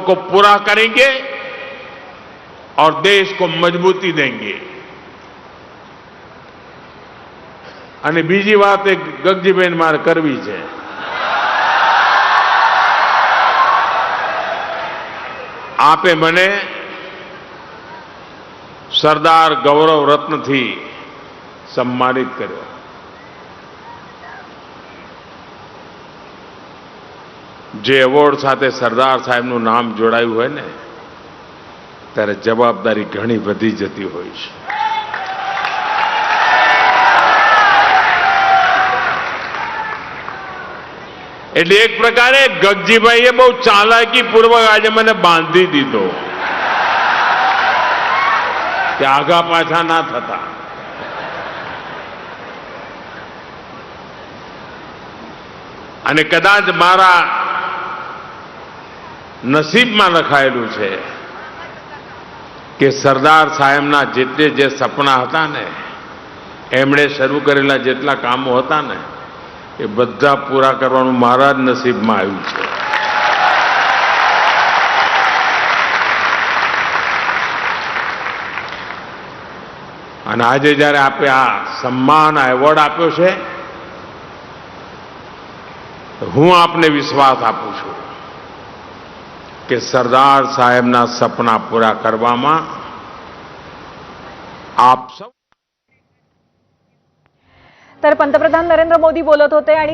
को पूरा करेंगे और देश को मजबूती देंगे। અને બીજી વાત એક ગગજીબેન મારે કરવી છે। આપે મને સરદાર ગૌરવ રત્નથી સન્માનિત કર્યો। જે એવોર્ડ સાથે સરદાર સાહેબનું નામ જોડાયું હોય ને ત્યારે જવાબદારી ઘણી વધી જતી હોય છે। એટલે એક પ્રકારે ગગજીભાઈએ બહુ ચાલાકીપૂર્વક આજે મને બાંધી દીધો કે આગા પાછા ના થતા। અને કદાચ મારા નસીબમાં લખાયેલું છે કે સરદાર સાહેબના જે સપના હતા ને એમણે શરૂ કરેલા જેટલા કામો હતા ને એ બધા પૂરા કરવાનું મારા જ નસીબમાં આવ્યું છે। અને આજે જ્યારે આપે આ સન્માન આ એવોર્ડ આપ્યો છે હું આપને વિશ્વાસ આપું છું કે સરદાર સાહેબના સપના પૂરા કરવામાં આપ સૌ। तर पंतप्रधान नरेंद्र मोदी बोलत होते आणि